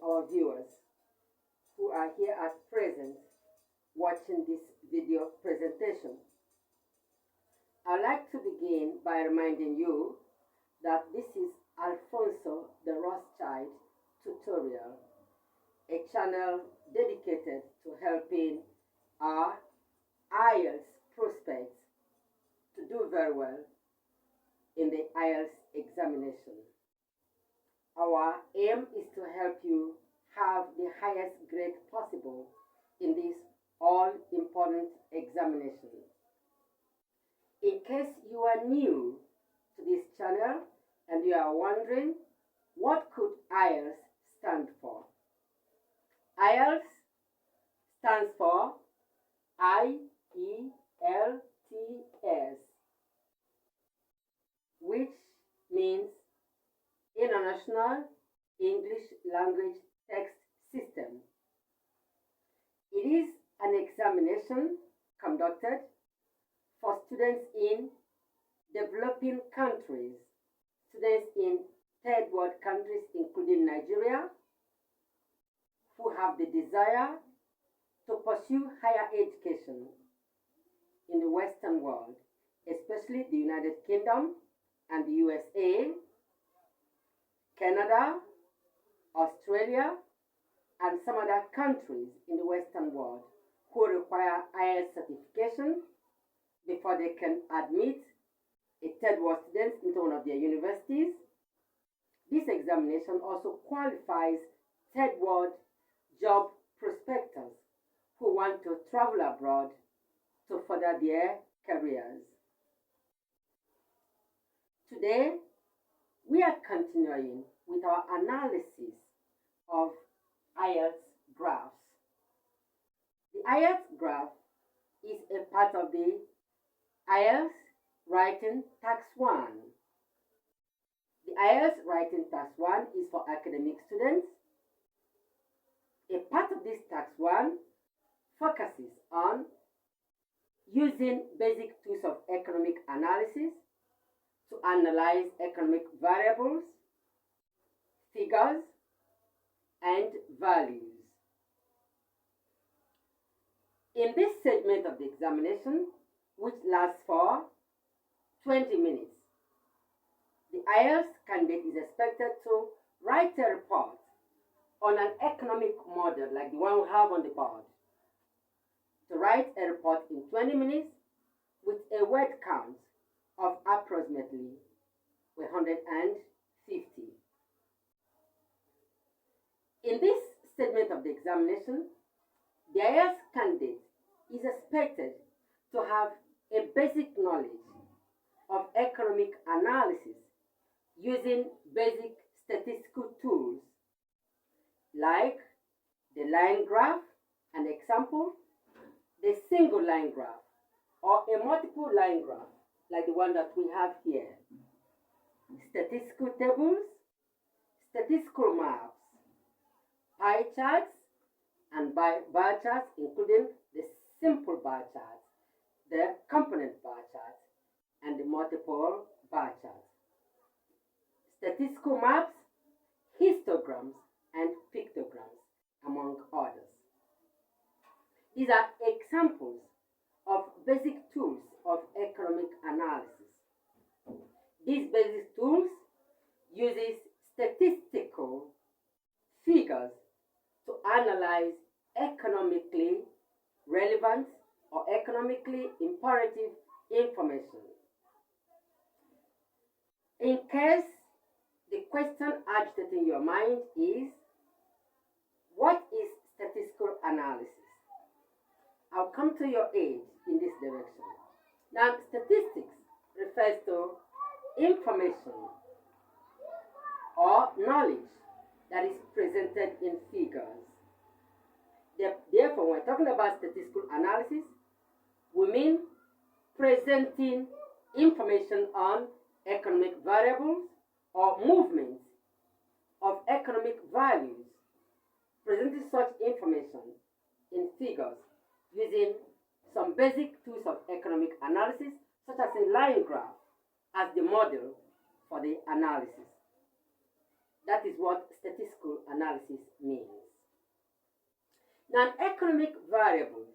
all our viewers who are here at present watching this video presentation. I'd like to begin by reminding you that this is Alfonso the Rothschild tutorial, a channel dedicated to helping our IELTS prospects to do very well in the IELTS examination. Our aim is to help you have the highest grade possible in this all-important examination. In case you are new to this channel and you are wondering, what could IELTS stand for? IELTS stands for IELTS, which means International English Language Text System. It is an examination conducted for students in developing countries, students in third world countries including Nigeria, who have the desire to pursue higher education in the Western world, especially the United Kingdom and the USA, Canada, Australia, and some other countries in the Western world who require IELTS certification before they can admit a third world student into one of their universities. This examination also qualifies third world job prospectors who want to travel abroad to further their careers. Today, we are continuing with our analysis of IELTS graphs. The IELTS graph is a part of the IELTS Writing Task 1. The IELTS Writing Task 1 is for academic students. A part of this Task 1 focuses on using basic tools of economic analysis to analyze economic variables, figures, and values. In this segment of the examination, which lasts for 20 minutes, the IELTS candidate is expected to write a report on an economic model like the one we have on the board. To write a report in 20 minutes with a word count of approximately 150. In this segment of the examination, the IELTS candidate is expected to have a basic knowledge of economic analysis using basic statistical tools like the line graph, an example, the single line graph, or a multiple line graph like the one that we have here, statistical tables, statistical maps, pie charts, and bar charts, including the simple bar charts, the component bar charts, and the multiple bar charts. Statistical maps, histograms, and pictograms, among others. These are examples of basic tools of economic analysis. These basic tools uses statistical figures to analyze economically relevant or economically imperative information. In case the question agitating your mind is, what is statistical analysis? I'll come to your aid in this direction. Now, statistics refers to information or knowledge that is presented in figures. Therefore, when we're talking about statistical analysis, we mean presenting information on economic variables or movements of economic values, presenting such information in figures using some basic tools of economic analysis, such as a line graph as the model for the analysis. That is what statistical analysis means. Non-economic variables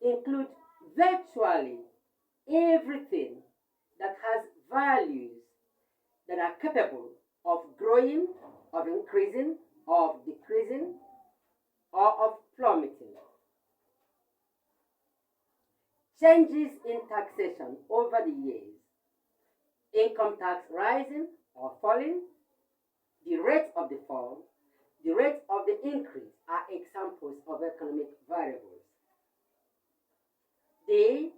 include virtually everything that has values that are capable of growing, of increasing, of decreasing, or of plummeting. Changes in taxation over the years, income tax rising or falling, the rate of the fall, the rate of the increase are examples of economic variables. The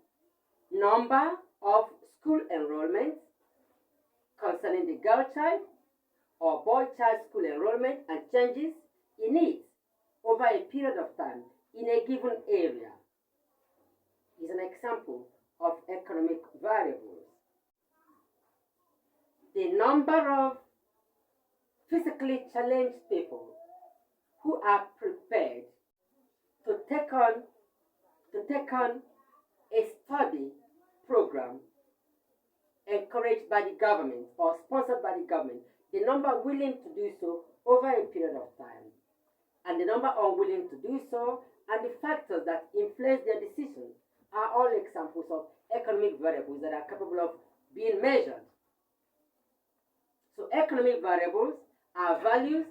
number of school enrollments concerning the girl child or boy child school enrollment and changes in it over a period of time in a given area is an example of economic variables. The number of physically challenged people who are prepared to take on a study program encouraged by the government or sponsored by the government, the number willing to do so over a period of time, and the number unwilling to do so, and the factors that influence their decision are all examples of economic variables that are capable of being measured. So economic variables are values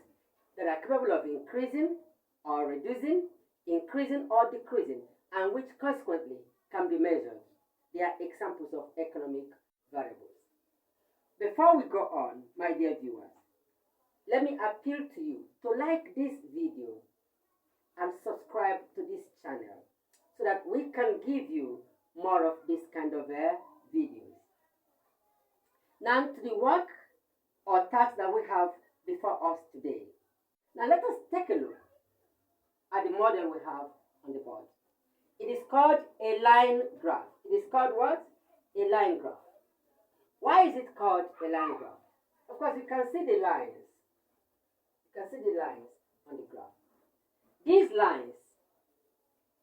that are capable of increasing or reducing, increasing or decreasing, and which consequently can be measured. They are examples of economic variables. Before we go on, my dear viewers, let me appeal to you to like this video and subscribe to this channel so that we can give you more of this kind of videos. Now to the work or task that we have before us today. Now let us take a look at the model we have on the board. It is called a line graph. It is called what? A line graph. Why is it called a line graph? Of course, you can see the lines. You can see the lines on the graph. These lines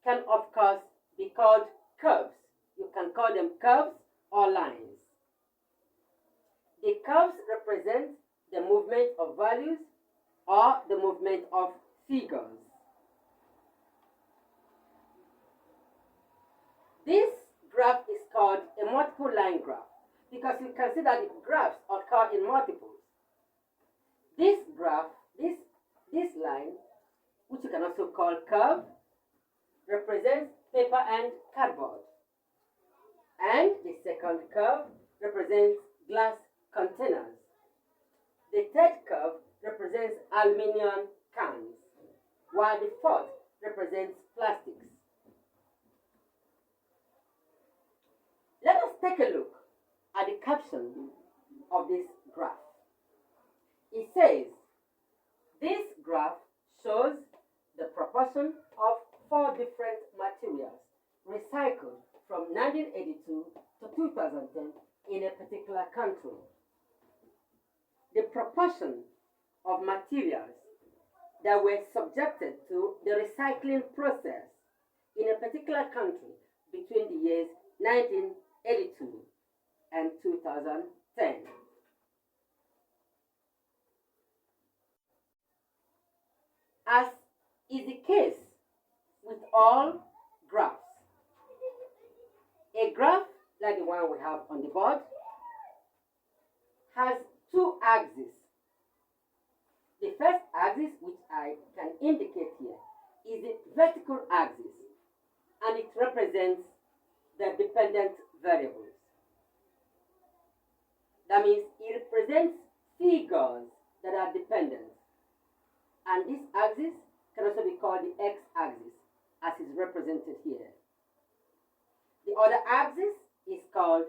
can, of course, be called curves. You can call them curves or lines. The curves represent the movement of values or the movement of figures. This graph is called a multiple line graph because you can see that the graphs occur in multiples. This graph, this line, which you can also call curve, represents paper and cardboard. And the second curve represents glass containers. The third curve represents aluminium cans, while the fourth represents plastics. Let us take a look at the caption of this graph. It says, this graph shows the proportion of 4 different materials recycled from 1982 to 2010 in a particular country. The proportion of materials that were subjected to the recycling process in a particular country between the years 1982 and 2010. As is the case with all graphs, a graph like the one we have on the board has 2 axes. The first axis, which I can indicate here, is the vertical axis, and it represents the dependent variables. That means it represents figures that are dependent. And this axis can also be called the x-axis, as is represented here. The other axis is called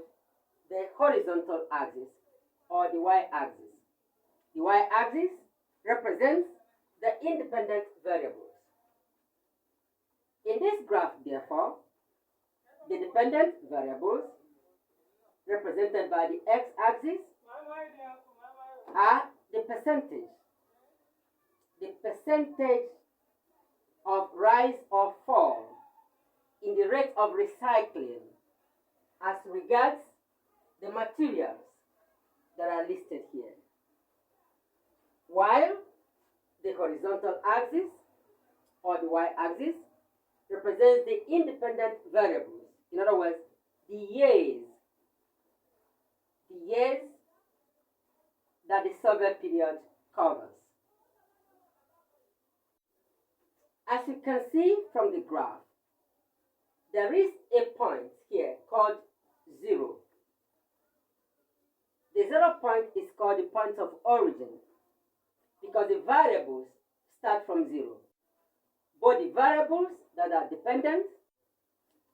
the horizontal axis, or the y-axis. The y-axis represents the independent variables. In this graph, therefore, the dependent variables represented by the x-axis are the percentage of rise or fall in the rate of recycling as regards the materials that are listed here. while the horizontal axis or the y-axis represents the independent variables. In other words, the years that the survey period covers. As you can see from the graph, there is a point here called 0. The 0 point is called the point of origin because the variables start from 0. Both the variables that are dependent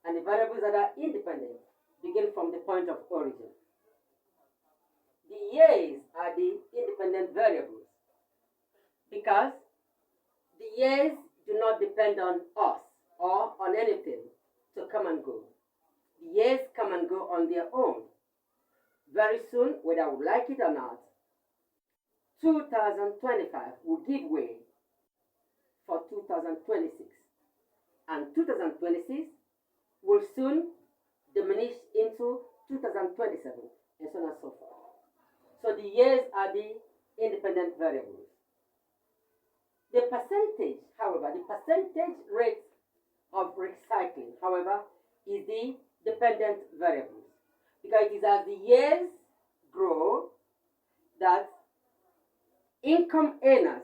and the variables that are independent begin from the point of origin. The years are the independent variables because the years do not depend on us or on anything to come and go. The years come and go on their own. Very soon, whether we like it or not, 2025 will give way for 2026. And 2026 will soon diminish into 2027, and so on and so forth. So the years are the independent variables. The percentage, however, the percentage rate of recycling, however, is the dependent variable. Because it is as the years grow that income earners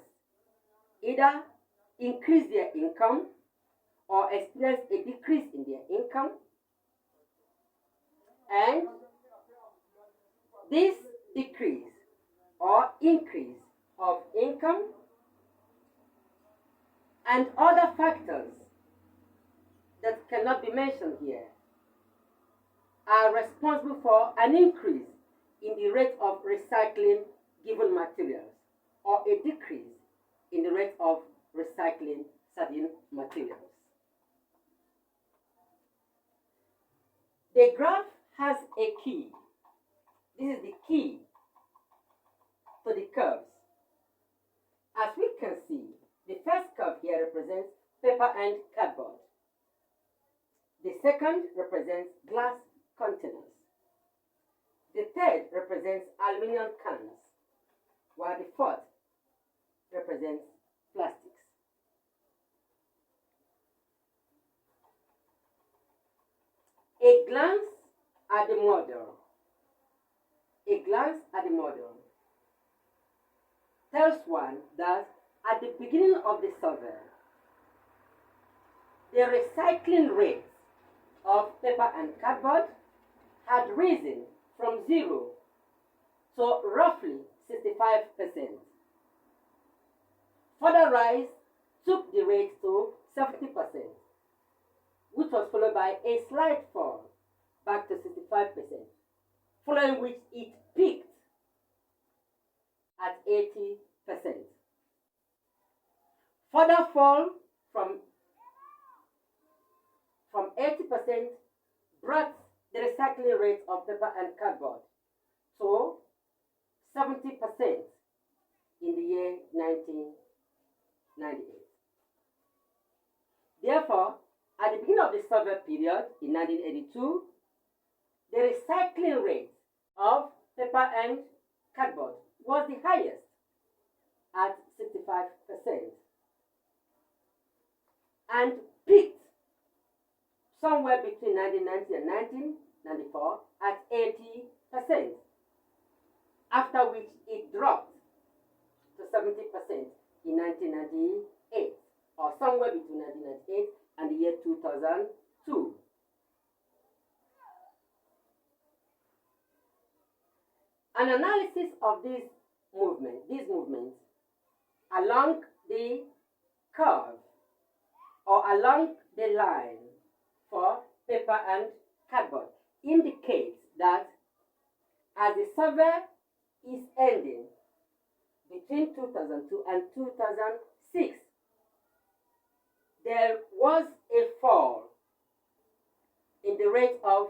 either increase their income or experience a decrease in their income. And this decrease or increase of income and other factors that cannot be mentioned here are responsible for an increase in the rate of recycling given materials or a decrease in the rate of recycling certain materials. The graph has a key. This is the key to the curves. As we can see, the first curve here represents paper and cardboard. The second represents glass containers. The third represents aluminum cans, while the fourth represents plastics. A glance at the model. A glance at the model tells one that at the beginning of the survey, the recycling rate of paper and cardboard had risen from 0 to roughly 65%. Further rise took the rate to 70%, which was followed by a slight fall back to 65%, following which it peaked at 80%. Further fall from 80% brought the recycling rate of paper and cardboard to 70% in the year 1998. Therefore, at the beginning of the survey period in 1982, the recycling rate of paper and cardboard was the highest at 65% and peaked somewhere between 1990 and 1994 at 80%, after which it dropped to 70% in 1998, or somewhere between 1998 and the year 2002. An analysis of these movements along the curve or along the line for paper and cardboard indicates that as the survey is ending between 2002 and 2006, there was a fall in the rate of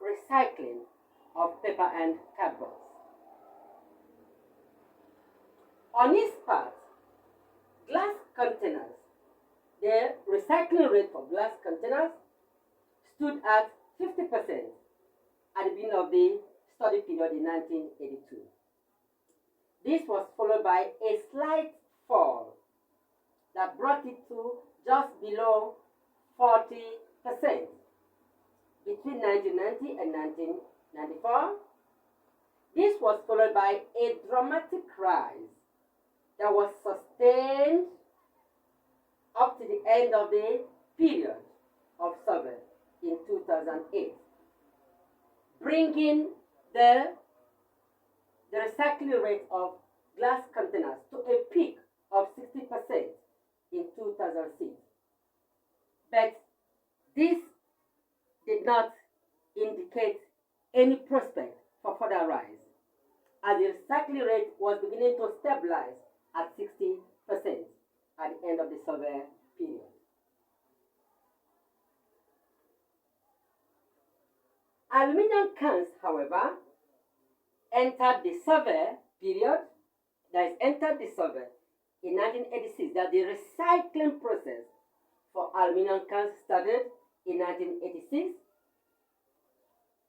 recycling of paper and cardboard. On its part, glass containers, the recycling rate for glass containers stood at 50% at the beginning of the study period in 1982. This was followed by a slight fall that brought it to just below 40% between 1990 and 1994. This was followed by a dramatic rise that was sustained up to the end of the period of survey in 2008, bringing the recycling rate of glass containers to a peak of 60% in 2006. But this did not indicate any prospect for further rise, as the recycling rate was beginning to stabilize at 60% at the end of the survey period. Aluminium cans, however, entered the survey period, entered the survey in 1986, that the recycling process for aluminium cans started in 1986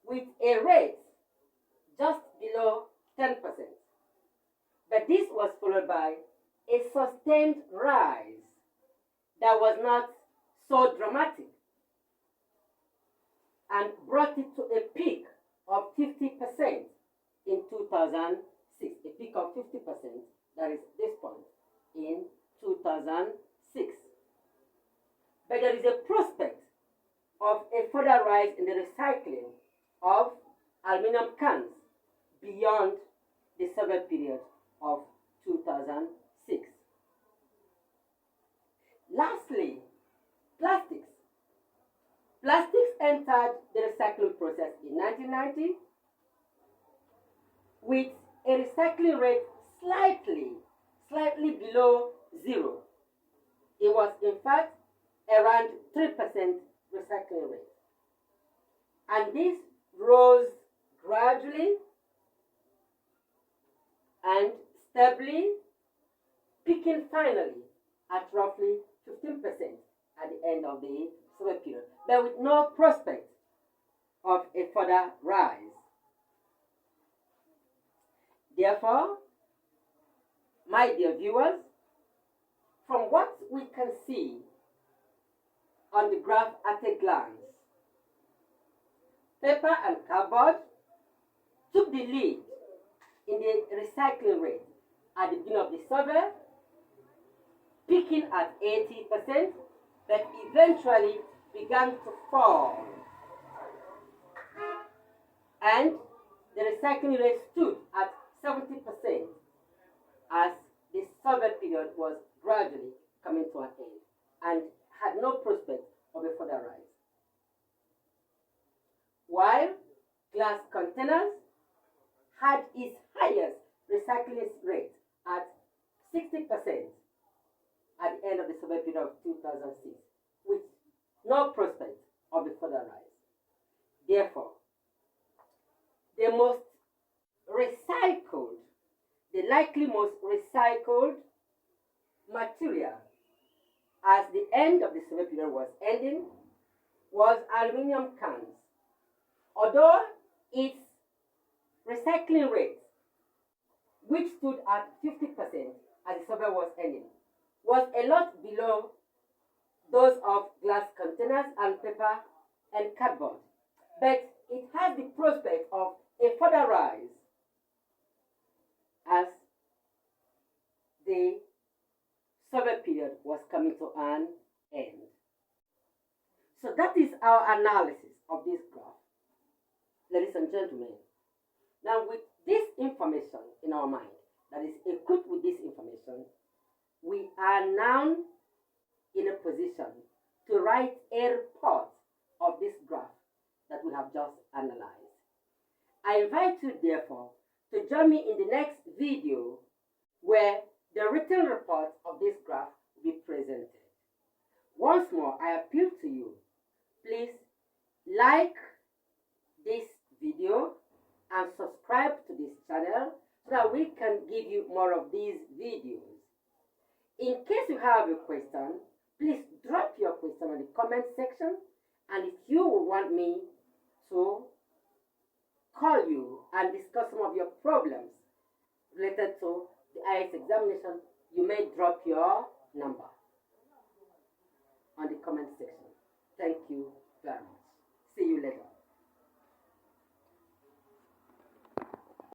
with a rate just below 10%. But this was followed by a sustained rise that was not so dramatic and brought it to a peak of 50% in 2006, a peak of 50%, that is this point, in 2006. But there is a prospect of a further rise in the recycling of aluminum cans beyond the survey period of 2006. Lastly, plastics. Plastics entered the recycling process in 1990 with a recycling rate slightly below zero. It was in fact around 3% recycling rate. And this rose gradually and stably, peaking finally at roughly 15% at the end of the survey period, but with no prospect of a further rise. Therefore, my dear viewers, from what we can see on the graph at a glance, paper and cardboard took the lead in the recycling rate at the beginning of the survey, peaking at 80%, but eventually began to fall. And the recycling rate stood at 70% as the survey period was gradually coming to an end and had no prospect of a further rise. While glass containers had its highest recycling rate at 60% at the end of the survey period of 2006, with no prospect of a further rise. Therefore, the likely most recycled material as the end of the survey period was ending was aluminum cans. Although its recycling rate, which stood at 50% as the survey was ending, was a lot below those of glass containers and paper and cardboard. But it has the prospect of a further rise as the survey period was coming to an end. So that is our analysis of this graph, ladies and gentlemen. Now, with this information in our mind, that is equipped with this information, we are now in a position to write a report of this graph that we have just analyzed. I invite you, therefore, to join me in the next video where the written report of this graph will be presented. Once more, I appeal to you, please like this video and subscribe to this channel so that we can give you more of these videos. In case you have a question, please drop your question in the comment section, and if you want me to call you and discuss some of your problems related to IELTS examination, you may drop your number on the comment section. Thank you.